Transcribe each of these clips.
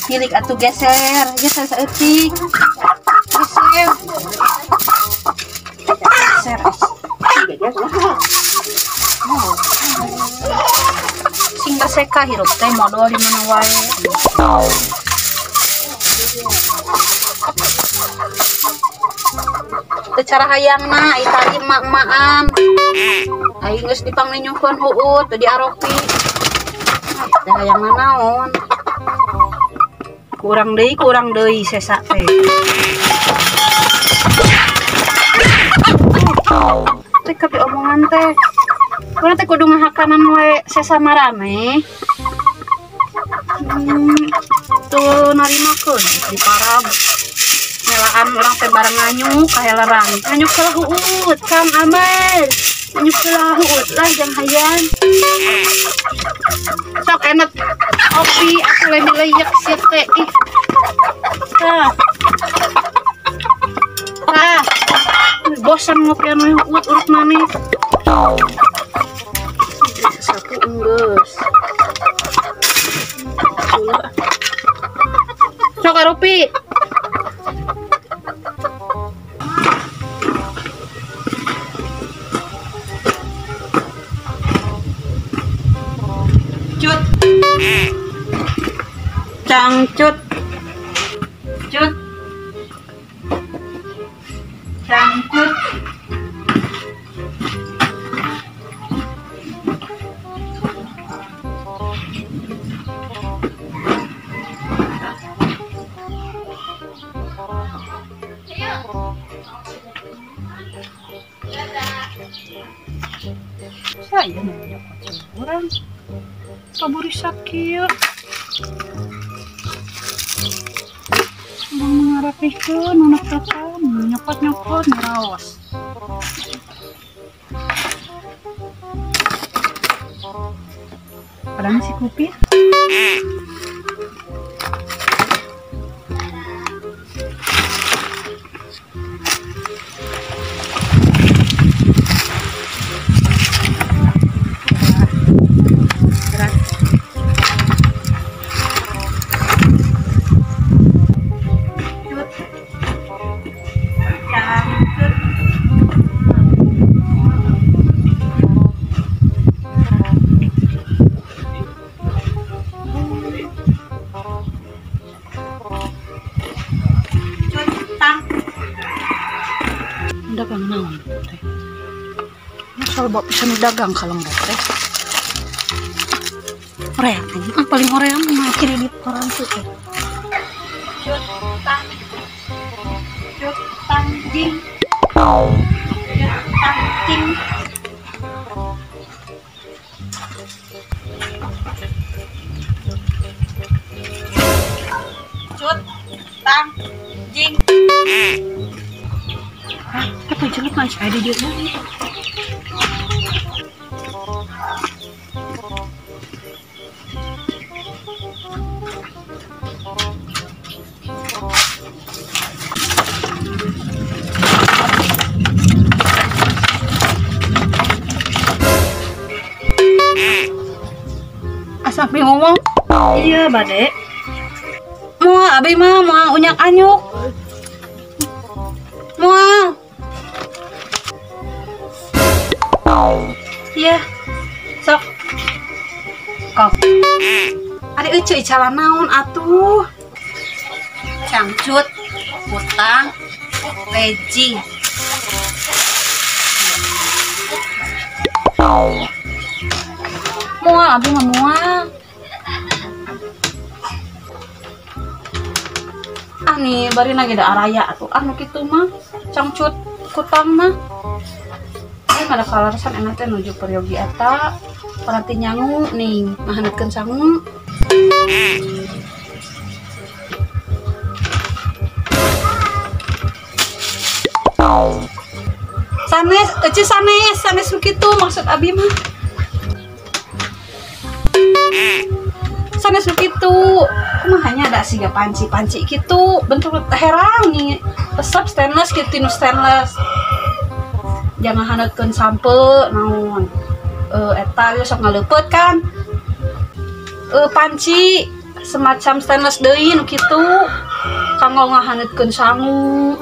Milik atuh geser saeutik. Geser. Geser. Sing berseka hirup teh modal di mana wae. Teu cara hayangna ai tadi emak-emakan. Ai geus dipangninyuhkeun huut teu diaropi. Teh hayangna naon? Kurang deui sesa teh. Teh kabeh omongan teh. Kurang teh kudu ngahakanan wae sesa marame. Tuh narimakeun di parab. Ngelaan orang teh bareng nganyuk kahelerang. Nganyuk heula huut, Kang Amel. Nganyuk heula huut lah jang hayan. Sok enak kopi aku lagi leyak sieu teh. Tah. Tah. Bosan ngopian we huut urut maneh. Satu enggeus. Sok Rupi. Cut. Cangcut. Cut. Cangcut. Saya mau orang kaburi sakit mengarapihkeun anak kakak nyokot ngerawas padahal si Kupit dagang naon teh. Masal bawa pisan dagang kalembok teh. Oreang anjing paling oreang mah kredit orang tuh teh. Jutang jing. Jutang jing. Apa jelek masih ada di rumah? Asap ngomong? Iya, Bade. Mau abi mah mau unyak anyuk. Mau. Iya. Sok. Kok. Ari euceuy calana naon atuh? Cangcut, utang, lejing. Mual, abi mah mual. Ah nih, bari lagi ada araya atuh. Anu kitu mah, cangcut, kutang mah. Ada kalarasan enak teh nuju peryogi eta paranti nyangu nih ngahaneutkeun sangu sanes ece sanes kitu maksud abi mah sanes kitu kumahanya ada siga panci kitu bentuk herang nih resep stainless kitu nu stainless jangan haneutkeun sampe naon eta geus sok ngaleupet kan panci semacam stainless deui nu kitu kanggo ngahaneutkeun sangu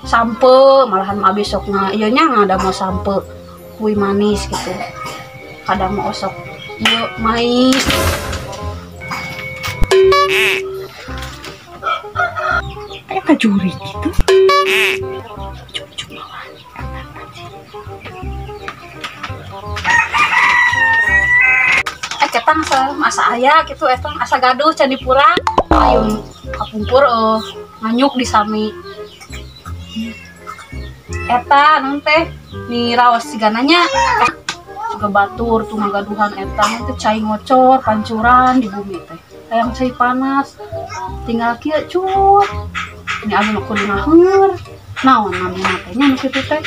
sampe malahan mah besokna ieu nya ada mau sampe kue manis gitu kadang mau osok ieu mais kayak kajuri gitu. Ketang masa aya gitu etang asa gaduh can dipura ayun kapumpur nganyuk di sami eta naon teh ni raos sigananya juga batur tuh ngagaduhan eta teh cai ngocor pancuran di bumi teh hayang cai panas tinggal kieu cut ini abi mah kudu ngaheur naon namina teh nya nu kitu teh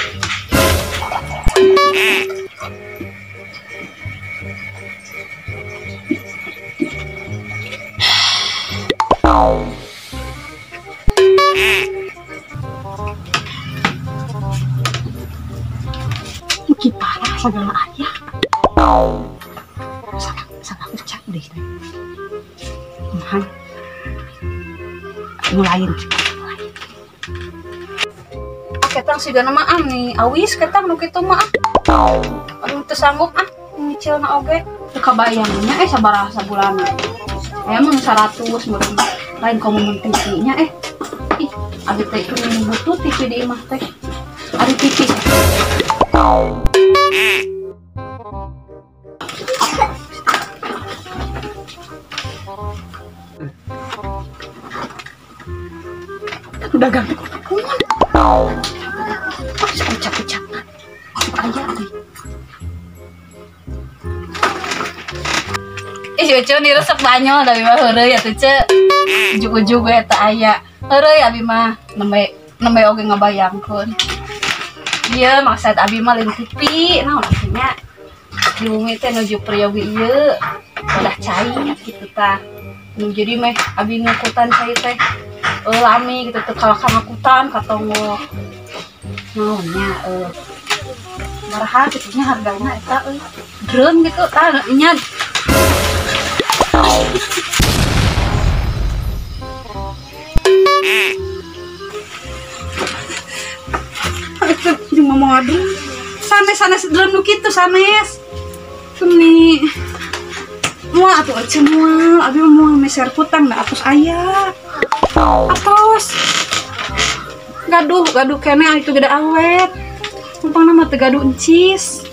Mugi parah segala ayah. Salah ucap deh. Mulain. ketang sigana mah nih awis ketang nu kitu mah aduh teu sanggup nyicilna oge teu kabayangnya sabaraha sabulana emang 100 meureun lain komo TV nya ih abi teh kudu butuh TV di imah teh ari TV udah ganti ucap-ucap ayah nih cucu nih resep banyol dari mah heureuy ya tuh ce ujug-ujug eta aya heureuy abi mah nembe oge ngabayangkeun ieu maksud abi mah leuwih tipi naon artinya di bumi teh nuju priyogi ieu udah cai gitu tah nu jadi meh abi ngakutan cai teh lami gitu teu kalah ngakutan katongo naonnya maraha gitu nya hargana eta dreun gitu tah nya itu ngomong aduh sanes dalam nu kitu sanes tuni mual atuh aja mual abi mual meser kutang da atos aya atos gaduh kene itu gede awet umpang nama teu gaduh encis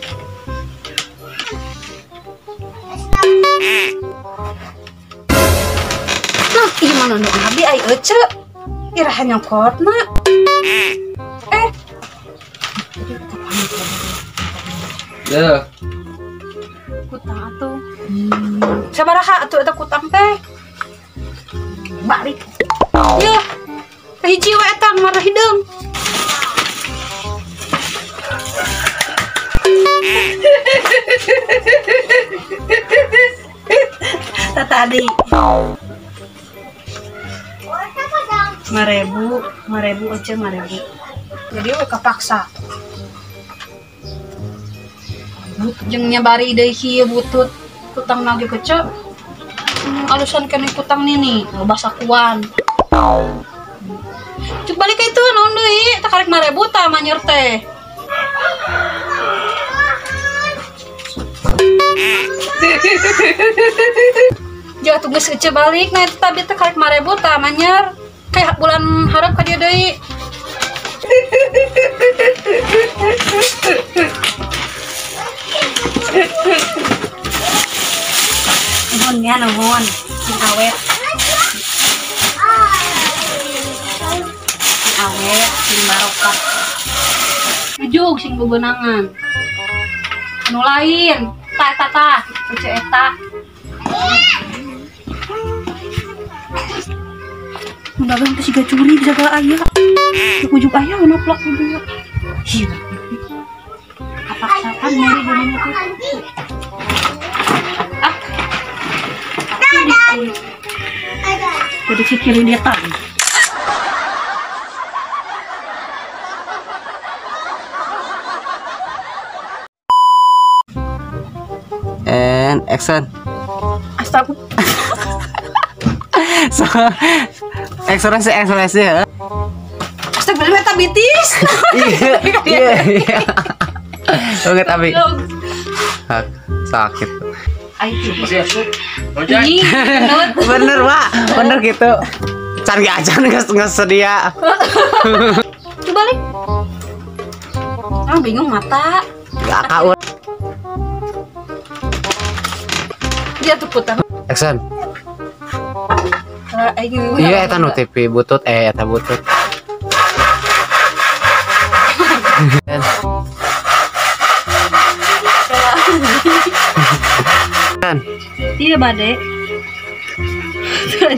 gimana nu abi ai ece iraha nyokotna ya kutang atuh sabaraha atuh eta kutang teh balik ya hiji we eta marah hideung tadi 5.000 aja 5.000 jadi we kapaksa jeung nyabari deui kieu butut kutang nage kecek alusan kene kutang nini loba sakuan cuk balik ka itu naon deui teh karek 5.000 tah manyer teh jauh tuh geus ece balik nah itu tapi teh karek 5.000 tah manyer kayak bulan harap ka dia deui nuhun ya nuhun sing awet sing barokah ujug sing bebenangan anu lain tah uce eta dagang teh siga curi jaga aya ujug aya noplok gitu iya kapaksakan nyari bumi jadi pikirin dia tadi and action astaga So, ekspresi ya. Astagfirullah eta bitis. Iya. Oke tapi sakit. Ayo. Ini Bener Pak, bener gitu. Cari aja nggak sedia. coba balik. Bingung mata. Gak kaur. Dia tuh putar. Action. Iya eta nu TV butut eta butut. Kan. Iya bade.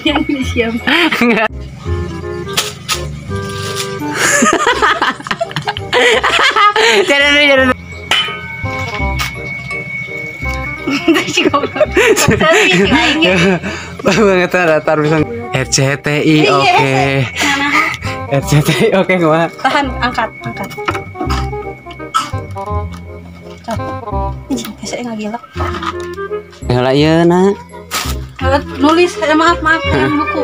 Yang siap. Jangan. Banget datar bisa RCTI oke. RCTI oke gimana? Tahan, angkat. Bisa nggak gila. Gila iya nak. Nulis, maaf, buku.